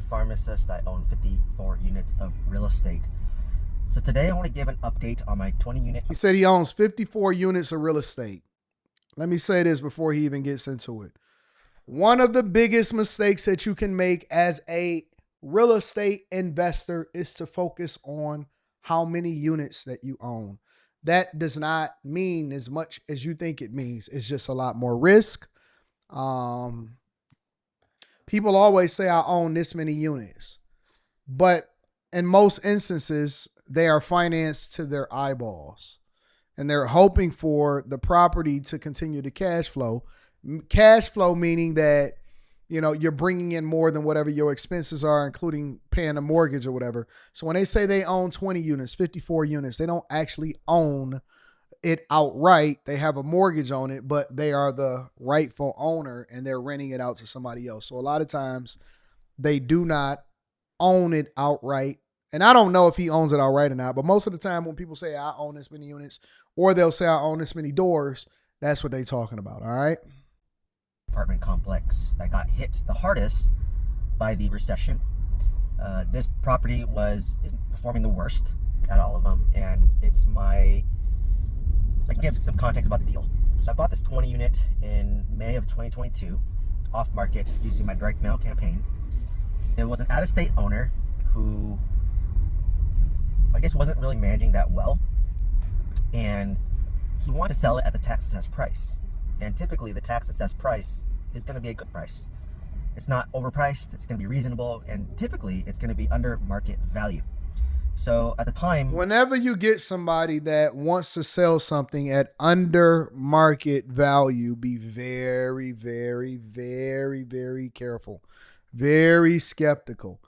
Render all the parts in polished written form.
pharmacist. I own 54 units of real estate. So today I want to give an update on my 20 unit. He said he owns 54 units of real estate. Let me say this before he even gets into it. One of the biggest mistakes that you can make as a real estate investor is to focus on how many units that you own. That does not mean as much as you think it means. It's just a lot more risk. People always say I own this many units, but in most instances, they are financed to their eyeballs and they're hoping for the property to continue to cash flow. Cash flow meaning that, you know, you're bringing in more than whatever your expenses are, including paying a mortgage or whatever. So when they say they own 20 units, 54 units, they don't actually own it outright. They have a mortgage on it, but they are the rightful owner and they're renting it out to somebody else. So a lot of times they do not own it outright. And I don't know if he owns it outright or not, but most of the time when people say I own this many units, or they'll say I own this many doors, that's what they're talking about. All right. Apartment complex that got hit the hardest by the recession. This property is performing the worst at all of them, and so I can give some context about the deal. So I bought this 20 unit in May of 2022 off market using my direct mail campaign. It was an out-of-state owner who I guess wasn't really managing that well, and he wanted to sell it at the tax assessed price. And typically the tax assessed price is going to be a good price. It's not overpriced, it's going to be reasonable, and typically it's going to be under market value. So at the time, whenever you get somebody that wants to sell something at under market value, be very, very, very, very careful, very skeptical.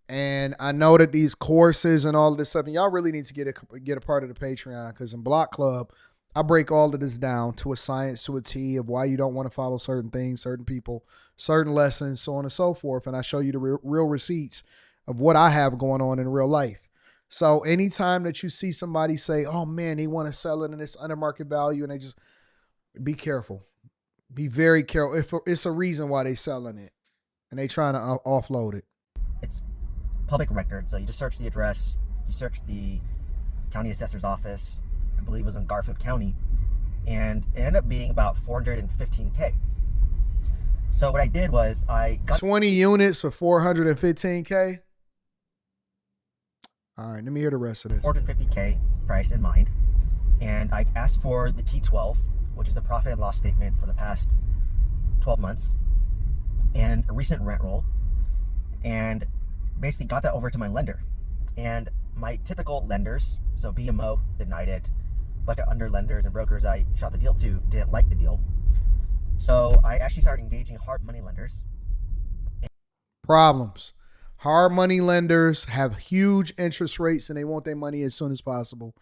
And I know that these courses and all of this stuff, and y'all really need to get a part of the Patreon, because in Block Club, I break all of this down to a science, to a T of why you don't want to follow certain things, certain people, certain lessons, so on and so forth. And I show you the real receipts of what I have going on in real life. So anytime that you see somebody say, oh man, they want to sell it and it's under market value, and they just be careful, be very careful. If it's a reason why they selling it and they trying to offload it. It's public record. So you just search the address, you search the county assessor's office, I believe it was in Garfield County, and it ended up being about $415K. So what I did was I got 20 units for $415K. All right, let me hear the rest of this. $450K price in mind, and I asked for the T12, which is the profit and loss statement for the past 12 months, and a recent rent roll, and basically got that over to my lender. And my typical lenders, so BMO denied it, but the under lenders and brokers I shot the deal to didn't like the deal. So I actually started engaging hard money lenders. Problems. Hard money lenders have huge interest rates and they want their money as soon as possible.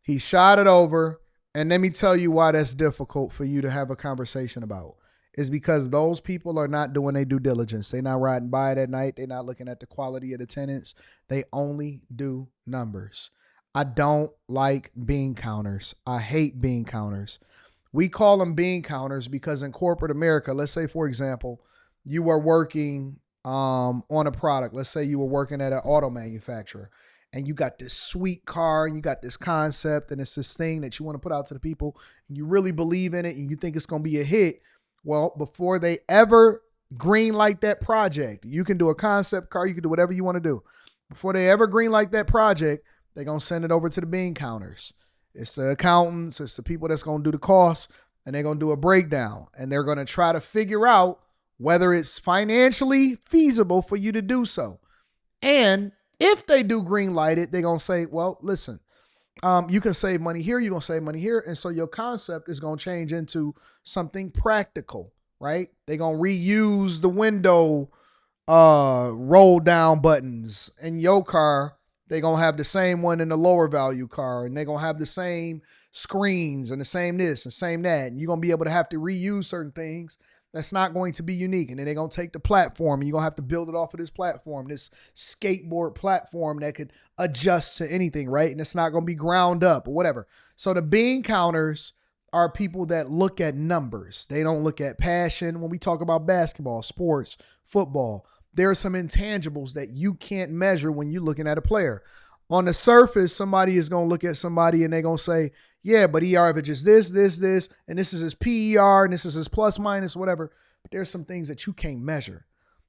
He shot it over, and let me tell you why that's difficult for you to have a conversation about. Is because those people are not doing their due diligence. They're not riding by it at night. They're not looking at the quality of the tenants. They only do numbers. I don't like bean counters. I hate bean counters. We call them bean counters because in corporate America, let's say, for example, you were working on a product. Let's say you were working at an auto manufacturer and you got this sweet car and you got this concept and it's this thing that you want to put out to the people and you really believe in it and you think it's going to be a hit. Well, before they ever green light that project, you can do a concept car, you can do whatever you want to do. Before they ever green light that project, they're going to send it over to the bean counters. It's the accountants, it's the people that's going to do the costs, and they're going to do a breakdown. And they're going to try to figure out whether it's financially feasible for you to do so. And if they do green light it, they're going to say, well, listen, you can save money here, you're going to save money here. And so your concept is going to change into something practical, right? They're going to reuse the window roll down buttons in your car. They're going to have the same one in the lower value car, and they're going to have the same screens and the same this and same that. And you're going to be able to have to reuse certain things that's not going to be unique. And then they're going to take the platform and you're going to have to build it off of this platform, this skateboard platform that could adjust to anything, right? And it's not going to be ground up or whatever. So the bean counters are people that look at numbers. They don't look at passion. When we talk about basketball, sports, football, there are some intangibles that you can't measure when you're looking at a player. On the surface, somebody is going to look at somebody and they're going to say, yeah, but he averages this, and this is his PER, and this is his plus minus, whatever. But there's some things that you can't measure.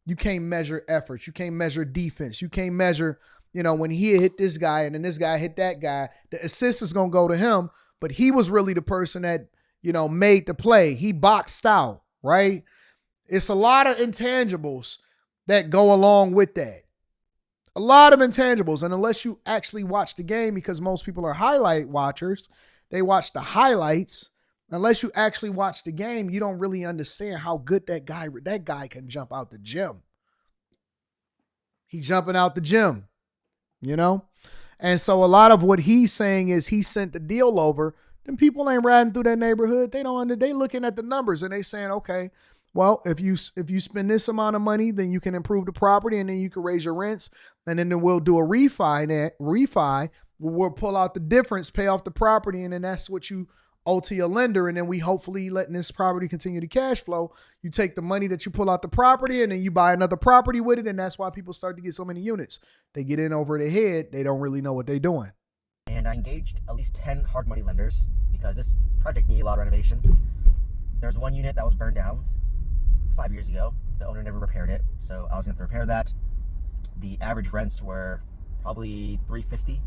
You can't measure efforts. You can't measure defense. You can't measure, when he hit this guy and then this guy hit that guy, the assist is going to go to him, but he was really the person that, made the play. He boxed out, right? It's a lot of intangibles that go along with that. A lot of intangibles. And unless you actually watch the game, because most people are highlight watchers, they watch the highlights. Unless you actually watch the game, you don't really understand how good that guy can jump out the gym. He's jumping out the gym, And so a lot of what he's saying is he sent the deal over. Then people ain't riding through that neighborhood. They looking at the numbers and they saying, okay, well, if you spend this amount of money, then you can improve the property and then you can raise your rents. And then we'll do a refi. We'll pull out the difference, pay off the property. And then that's what you owe to your lender. And then we hopefully letting this property continue to cash flow. You take the money that you pull out the property and then you buy another property with it. And that's why people start to get so many units. They get in over their head. They don't really know what they're doing. And I engaged at least 10 hard money lenders because this project needed a lot of renovation. There's one unit that was burned down 5 years ago. The owner never repaired it, so I was going to repair that. The average rents were probably $350,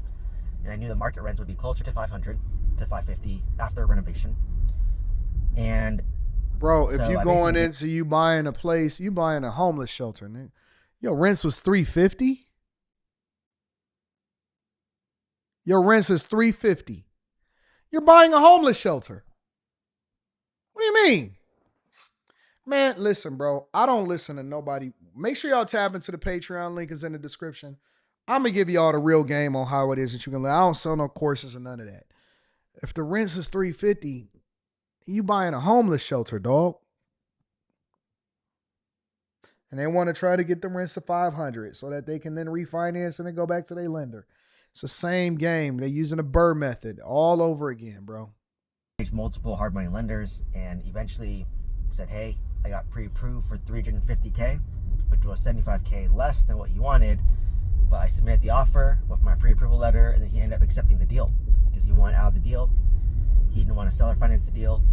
and I knew the market rents would be closer to $500 to $550 after renovation. And bro, if you going into you buying a place, you buying a homeless shelter, man. Your rents was $350. Your rents is $350. You're buying a homeless shelter. What do you mean? Man, listen, bro. I don't listen to nobody. Make sure y'all tap into the Patreon. Link is in the description. I'm going to give y'all the real game on how it is that you can live. I don't sell no courses or none of that. If the rent is $350, you buying a homeless shelter, dog. And they want to try to get the rents to $500 so that they can then refinance and then go back to their lender. It's the same game. They're using a Burr method all over again, bro. Multiple hard money lenders and eventually said, hey, I got pre-approved for $350K, which was $75K less than what he wanted. But I submitted the offer with my pre-approval letter, and then he ended up accepting the deal because he wanted out of the deal. He didn't want to seller finance the deal.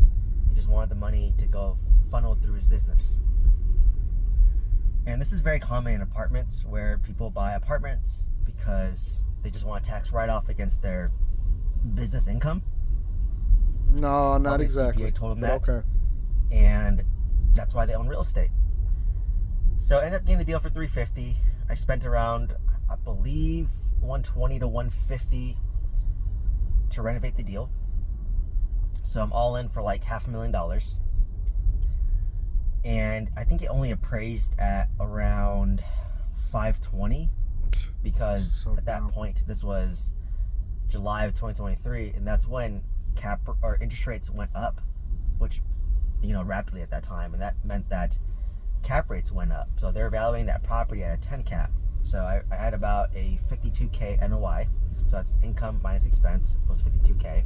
He just wanted the money to go funneled through his business. And this is very common in apartments where people buy apartments because they just want a tax write-off against their business income. No, not exactly. CPA told them that. Okay. And that's why they own real estate. So I ended up getting the deal for $350. I spent around, I believe, $120 to $150 to renovate the deal. So I'm all in for like $500,000. And I think it only appraised at around $520 because at that point, this was July of 2023, and that's when interest rates went up, which, rapidly at that time, and that meant that cap rates went up. So they're valuing that property at a 10 cap. So I had about a $52K NOI. So that's income minus expense. It was $52K.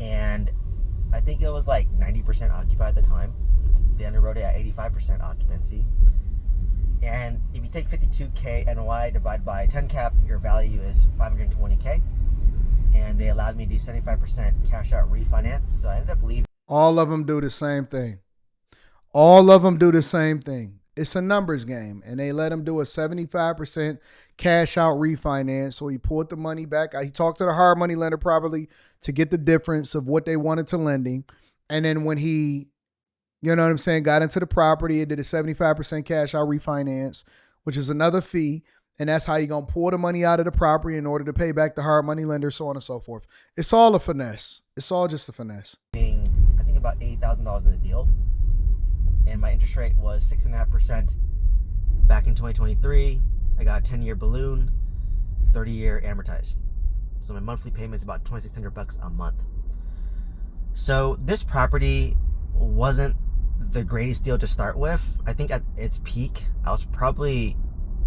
And I think it was like 90% occupied at the time. They underwrote it at 85% occupancy. And if you take 52K NOI divided by a 10 cap, your value is $520K. And they allowed me to do 75% cash out refinance. So I ended up leaving. All of them do the same thing. All of them do the same thing. It's a numbers game, and they let him do a 75% cash out refinance. So he pulled the money back. He talked to the hard money lender probably to get the difference of what they wanted to lend him. And then when he, got into the property, it did a 75% cash out refinance, which is another fee. And that's how you're going to pull the money out of the property in order to pay back the hard money lender, so on and so forth. It's all a finesse. It's all just a finesse. I think about $80,000 in the deal. And my interest rate was 6.5% back in 2023. I got a 10-year balloon, 30-year amortized. So my monthly payment's about $2,600 a month. So this property wasn't the greatest deal to start with. I think at its peak, I was probably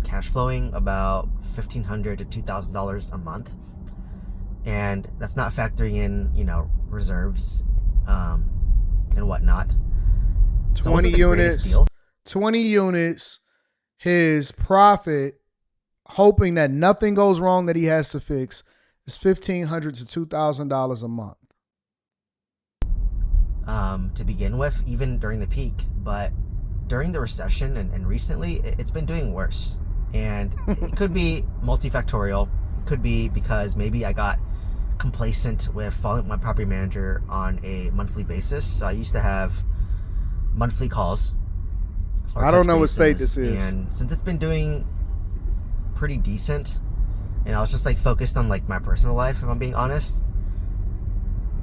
cash flowing about $1,500 to $2,000 a month. And that's not factoring in, reserves and whatnot. 20 units. his profit, hoping that nothing goes wrong that he has to fix, is $1,500 to $2,000 a month. To begin with, even during the peak, but during the recession and recently, it's been doing worse. And it could be multifactorial. It could be because maybe I got complacent with following my property manager on a monthly basis. So I used to have monthly calls. I don't know what state this is. And since it's been doing pretty decent, and I was just like focused on like my personal life, if I'm being honest,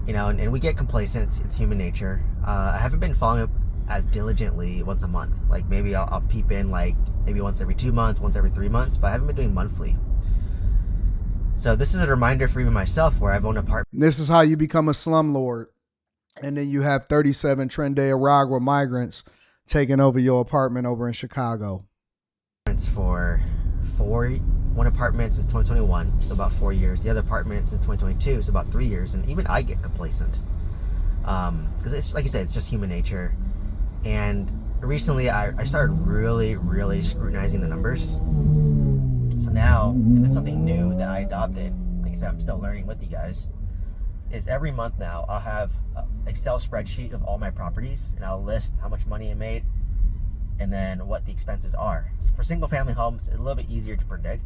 you know, and we get complacent. It's human nature. I haven't been following up as diligently once a month. Like maybe I'll peep in like maybe once every 2 months, once every 3 months, but I haven't been doing monthly. So this is a reminder for even myself where I've owned apartments. This is how you become a slumlord. And then you have 37 Trinidad Aragua migrants taking over your apartment over in Chicago. For one apartment since 2021, so about 4 years. The other apartment since 2022, so about 3 years. And even I get complacent. Because it's like I said, it's just human nature. And recently I started really scrutinizing the numbers. So now, and this is something new that I adopted, like I said, I'm still learning with you guys, is every month now I'll have an Excel spreadsheet of all my properties, and I'll list how much money I made and then what the expenses are. So for single family homes, it's a little bit easier to predict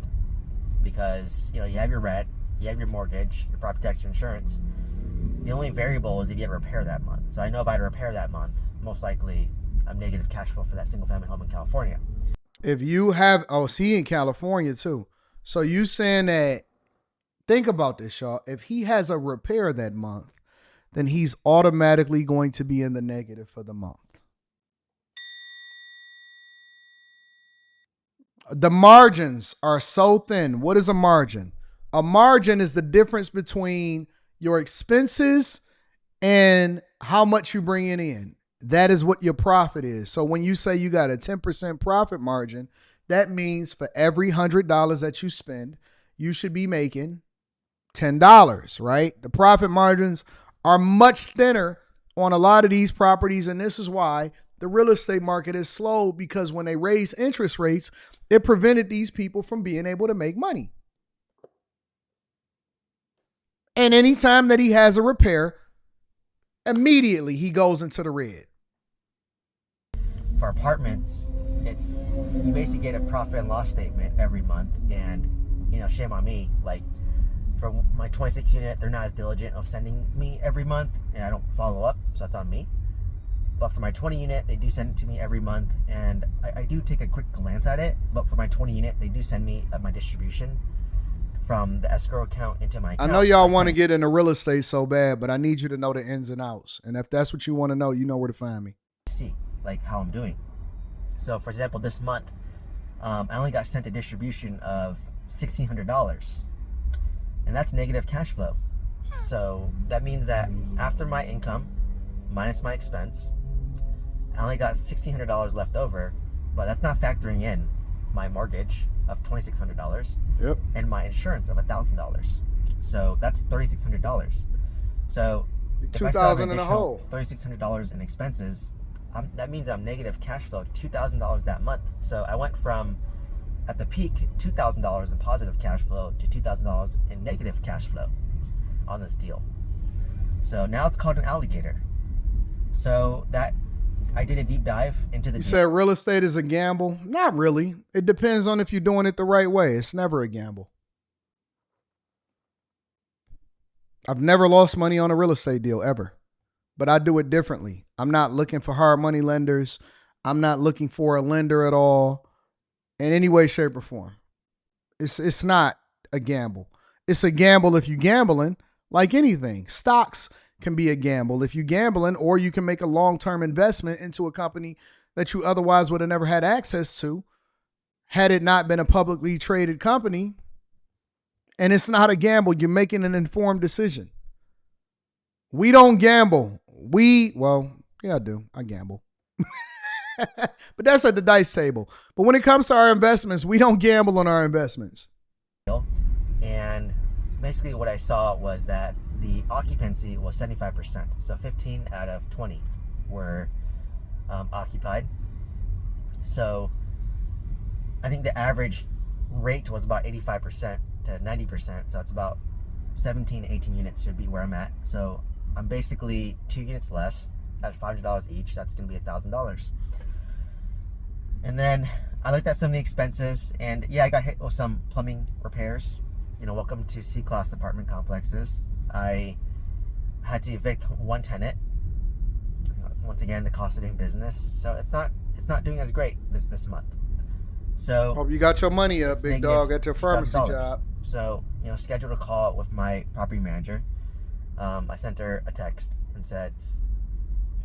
because, you know, you have your rent, you have your mortgage, your property tax, your insurance. The only variable is if you had a repair that month. So I know if I had a repair that month, most likely I'm negative cash flow for that single family home in California. If you have, he in California too. So you saying that, think about this, y'all. If he has a repair that month, then he's automatically going to be in the negative for the month. The margins are so thin. What is a margin? A margin is the difference between your expenses and how much you bring in. That is what your profit is. So when you say you got a 10% profit margin, that means for every $100 that you spend, you should be making $10, right? The profit margins are much thinner on a lot of these properties. And this is why the real estate market is slow, because when they raise interest rates, it prevented these people from being able to make money. And anytime that he has a repair, immediately he goes into the red. For apartments, it's you basically get a profit and loss statement every month, and you know, shame on me. Like for my 26 unit, they're not as diligent of sending me every month, and I don't follow up, so that's on me. But for my 20 unit, they do send it to me every month, and I do take a quick glance at it. But for my 20 unit, they do send me my distribution from the escrow account into my account. I know y'all want to get into real estate so bad, but I need you to know the ins and outs. And if that's what you want to know, you know where to find me. See like how I'm doing. So for example, this month, I only got sent a distribution of $1,600, and that's negative cash flow. So that means that after my income minus my expense, I only got $1,600 left over, but that's not factoring in my mortgage of $2,600. Yep. And my insurance of $1,000. So that's $3,600. So if I still have an additional $3,600 in expenses, that means I'm negative cash flow $2,000 that month. So I went from, at the peak, $2,000 in positive cash flow to $2,000 in negative cash flow on this deal. So now it's called an alligator. So that I did a deep dive into the. You said real estate is a gamble? Not really. It depends on if you're doing it the right way. It's never a gamble. I've never lost money on a real estate deal ever, but I do it differently. I'm not looking for hard money lenders. I'm not looking for a lender at all in any way, shape, or form. It's not a gamble. It's a gamble if you're gambling, like anything. Stocks can be a gamble if you're gambling, or you can make a long-term investment into a company that you otherwise would have never had access to had it not been a publicly traded company. And it's not a gamble. You're making an informed decision. We don't gamble. Yeah, I do. I gamble. But that's at the dice table. But when it comes to our investments, we don't gamble on our investments. And basically what I saw was that the occupancy was 75%. So 15 out of 20 were occupied. So I think the average rate was about 85% to 90%. So it's about 17, 18 units should be where I'm at. So I'm basically 2 units less at $500 each. That's going to be $1,000. And then I looked at some of the expenses, and yeah, I got hit with some plumbing repairs. Welcome to C-class apartment complexes. I had to evict one tenant. Once again, the cost of doing business. So it's not doing as great this month. So hope you got your money up, big dog, at your pharmacy job. So, scheduled a call with my property manager. I sent her a text and said,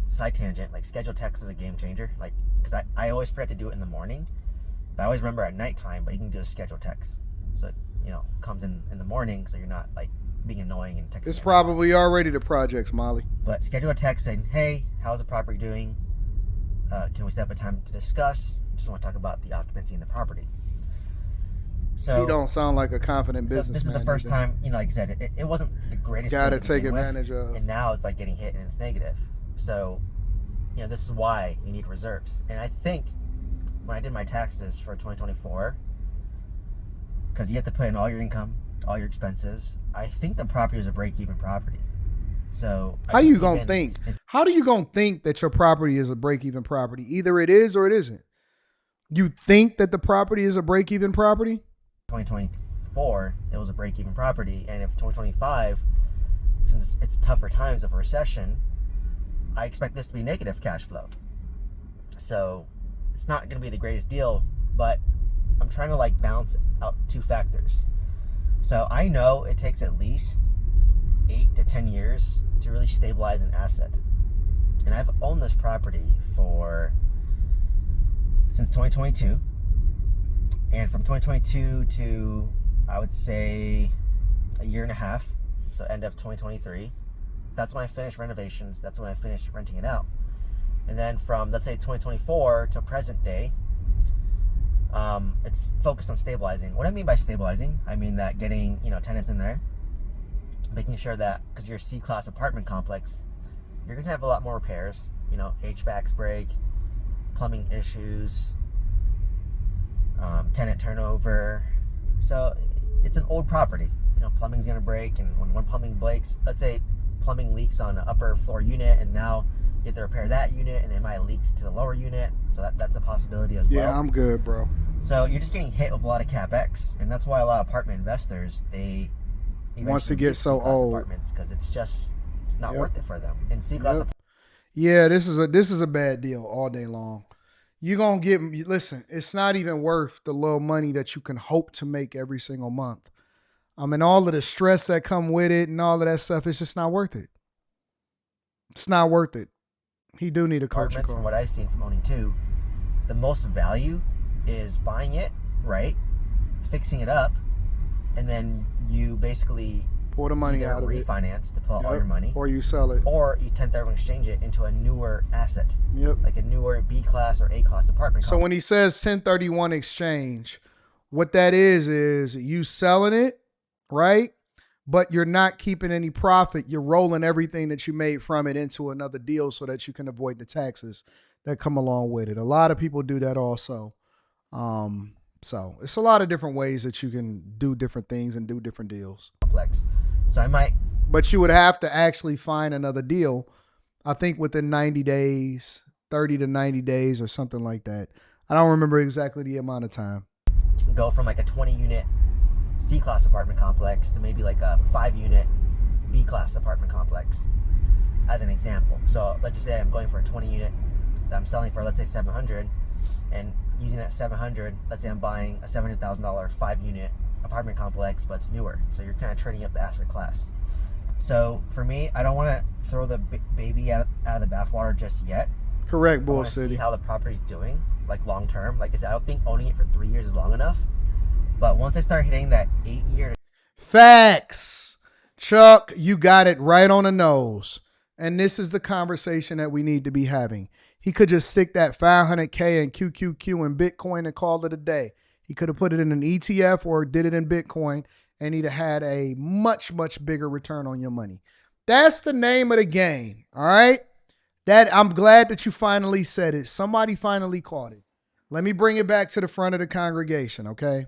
side tangent, like schedule text is a game changer. Like, because I always forget to do it in the morning, but I always remember at nighttime, but you can do a schedule text. So it, comes in the morning, so you're not like being annoying and texting. It's probably already the projects, Molly. But schedule a text saying, hey, how's the property doing? Can we set up a time to discuss? Just want to talk about the occupancy in the property. So you don't sound like a confident businessman. So this is the first time, like I said, it wasn't the greatest. Got to take advantage of. And now it's like getting hit and it's negative. So, this is why you need reserves. And I think when I did my taxes for 2024, because you have to put in all your income, all your expenses, I think the property was a break-even property. So how you gonna think? How do you gonna think that your property is a break-even property? Either it is or it isn't. You think that the property is a break-even property? 2024, it was a break-even property, and if 2025, since it's tougher times of a recession, I expect this to be negative cash flow. So it's not going to be the greatest deal, but I'm trying to balance out two factors. So I know it takes at least 8 to 10 years to really stabilize an asset, and I've owned this property since 2022. And from 2022 to, I would say, a year and a half, so end of 2023, that's when I finished renovations. That's when I finished renting it out. And then from, let's say, 2024 to present day, it's focused on stabilizing. What I mean by stabilizing, I mean that getting, tenants in there, making sure that, because you're a C-class apartment complex, you're going to have a lot more repairs, HVACs break, plumbing issues, tenant turnover. So it's an old property. Plumbing's gonna break, and when plumbing breaks, let's say plumbing leaks on an upper floor unit, and now you have to repair that unit, and it might leak to the lower unit. So that's a possibility as well. Yeah, I'm good, bro. So you're just getting hit with a lot of capex, and that's why a lot of apartment investors, they once it gets so old, apartments, because it's just not worth it for them. And C-class. Yeah, this is a bad deal all day long. You're going to listen, it's not even worth the little money that you can hope to make every single month. All of the stress that come with it and all of that stuff, it's just not worth it. It's not worth it. He do need a coaching call. From what I've seen from owning two, the most value is buying it, right? Fixing it up, and then you basically pour the money out of it. Refinance to pull out all your money. Or you sell it. Or you 1031 exchange it into a newer asset. Yep. Like a newer B-class or A-class apartment complex. So when he says 1031 exchange, what that is you selling it, right? But you're not keeping any profit. You're rolling everything that you made from it into another deal so that you can avoid the taxes that come along with it. A lot of people do that also. So it's a lot of different ways that you can do different things and do different deals. Complex. So I might. But you would have to actually find another deal, I think within 90 days, 30 to 90 days or something like that. I don't remember exactly the amount of time. Go from like a 20-unit C-class apartment complex to maybe like a 5-unit B-class apartment complex, as an example. So let's just say I'm going for a 20-unit that I'm selling for, let's say, $700, and using that $700, let's say I'm buying a $700,000 5-unit apartment complex, but it's newer. So you're kind of trading up the asset class. So for me, I don't want to throw the baby out of the bathwater just yet. Correct, Bull I want to City. see how the property's doing, like long term. Like I said, I don't think owning it for 3 years is long enough. But once I start hitting that 8-year. Facts. Chuck, you got it right on the nose. And this is the conversation that we need to be having. He could just stick that $500K in QQQ and Bitcoin and call it a day. He could have put it in an ETF or did it in Bitcoin, and he'd have had a much, much bigger return on your money. That's the name of the game. All right. I'm glad that you finally said it. Somebody finally caught it. Let me bring it back to the front of the congregation, okay?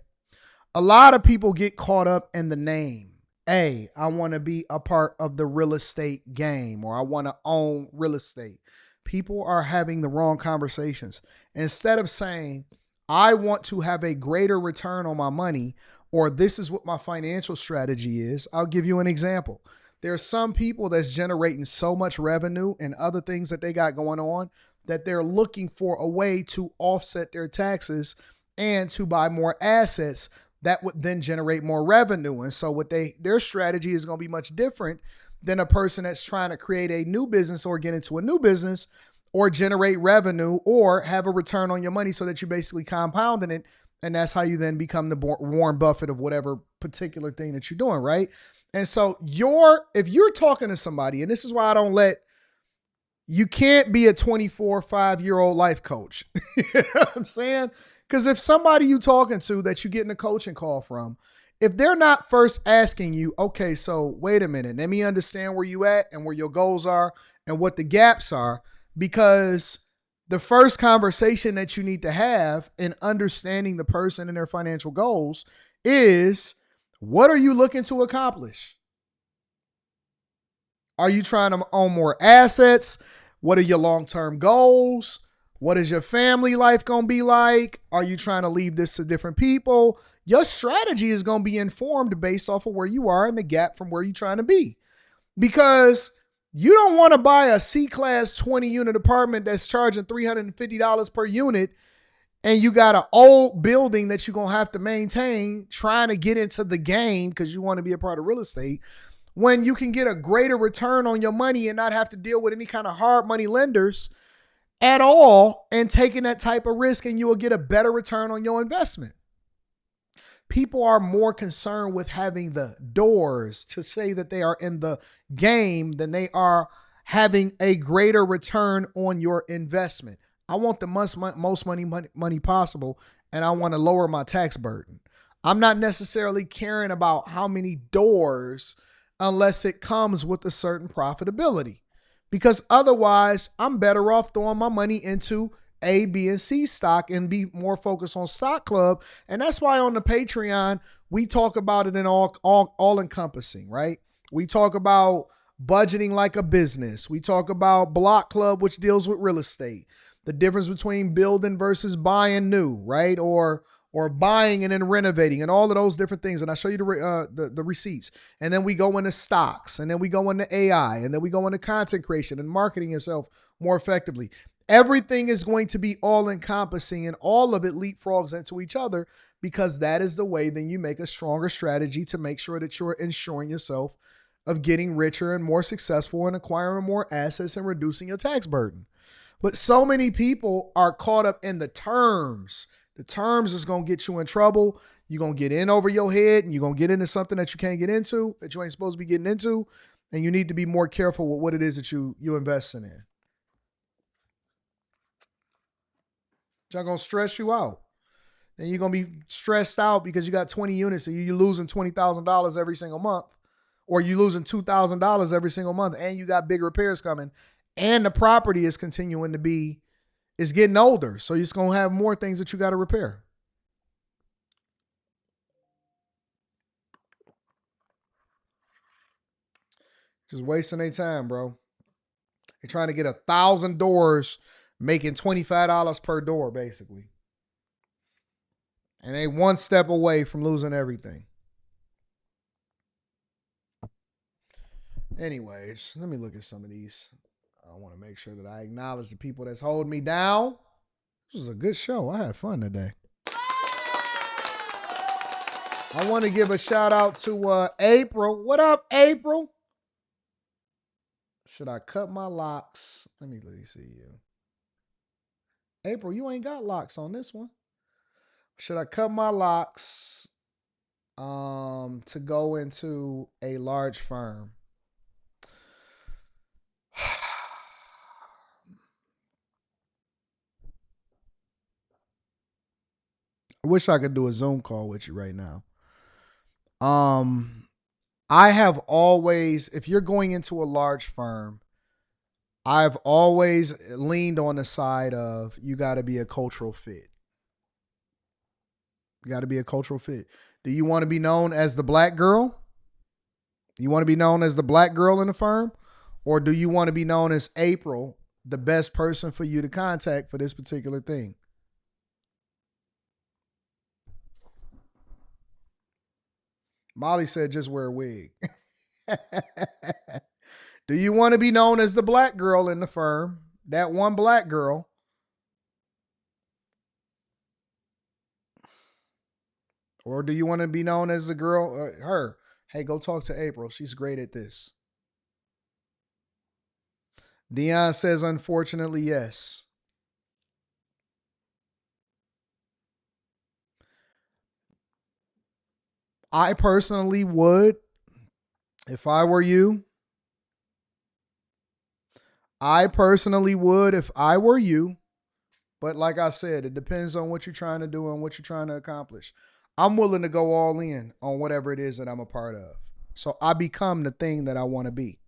A lot of people get caught up in the name. Hey, I want to be a part of the real estate game, or I want to own real estate. People are having the wrong conversations. Instead of saying, I want to have a greater return on my money, or this is what my financial strategy is, I'll give you an example. There's some people that's generating so much revenue and other things that they got going on that they're looking for a way to offset their taxes and to buy more assets that would then generate more revenue. And so their strategy is going to be much different than a person that's trying to create a new business or get into a new business or generate revenue or have a return on your money so that you're basically compounding it. And that's how you then become the Warren Buffett of whatever particular thing that you're doing, right? And so if you're talking to somebody, and this is why you can't be a 5-year-old life coach. You know what I'm saying? Because if somebody you talking to that you getting a coaching call from, if they're not first asking you, okay, so wait a minute, let me understand where you at and where your goals are and what the gaps are, because the first conversation that you need to have in understanding the person and their financial goals is, what are you looking to accomplish? Are you trying to own more assets? What are your long-term goals? What is your family life going to be like? Are you trying to leave this to different people? Your strategy is going to be informed based off of where you are and the gap from where you're trying to be. Because you don't want to buy a C-class 20-unit apartment that's charging $350 per unit and you got an old building that you're going to have to maintain trying to get into the game because you want to be a part of real estate, when you can get a greater return on your money and not have to deal with any kind of hard money lenders at all and taking that type of risk, and you will get a better return on your investment. People are more concerned with having the doors to say that they are in the game than they are having a greater return on your investment. I want the most money possible, and I want to lower my tax burden. I'm not necessarily caring about how many doors unless it comes with a certain profitability. Because otherwise, I'm better off throwing my money into A, B, and C stock and be more focused on Stock Club. And that's why on the Patreon, we talk about it in all encompassing, right? We talk about budgeting like a business. We talk about Block Club, which deals with real estate. The difference between building versus buying new, right? Or buying and then renovating and all of those different things. And I show you the receipts. And then we go into stocks, and then we go into AI, and then we go into content creation and marketing yourself more effectively. Everything is going to be all encompassing, and all of it leapfrogs into each other, because that is the way then you make a stronger strategy to make sure that you're ensuring yourself of getting richer and more successful and acquiring more assets and reducing your tax burden. But so many people are caught up in the terms. The terms is going to get you in trouble. You're going to get in over your head, and you're going to get into something that you can't get into, that you ain't supposed to be getting into. And you need to be more careful with what it is that you investing in. It's going to stress you out. And you're going to be stressed out because you got 20 units and you're losing $20,000 every single month, or you're losing $2,000 every single month, and you got big repairs coming, and the property is continuing to be, it's getting older. So you're just going to have more things that you got to repair. Just wasting their time, bro. They're trying to get 1,000 doors, making $25 per door, basically. And they one step away from losing everything. Anyways, let me look at some of these. I want to make sure that I acknowledge the people that's holding me down. This was a good show. I had fun today. I want to give a shout out to April. What up, April? Should I cut my locks? Let me see you. April, you ain't got locks on this one. Should I cut my locks to go into a large firm? I wish I could do a Zoom call with you right now. I have always, if you're going into a large firm, I've always leaned on the side of you got to be a cultural fit. Got to be a cultural fit. Do you want to be known as the black girl? You want to be known as the black girl in the firm? Or do you want to be known as April, the best person for you to contact for this particular thing? Molly said just wear a wig. Do you want to be known as the black girl in the firm? That one black girl? Or do you want to be known as the girl, her? Hey, go talk to April. She's great at this. Dion says, unfortunately, yes. I personally would, if I were you. I personally would if I were you. But like I said, it depends on what you're trying to do and what you're trying to accomplish. I'm willing to go all in on whatever it is that I'm a part of. So I become the thing that I want to be.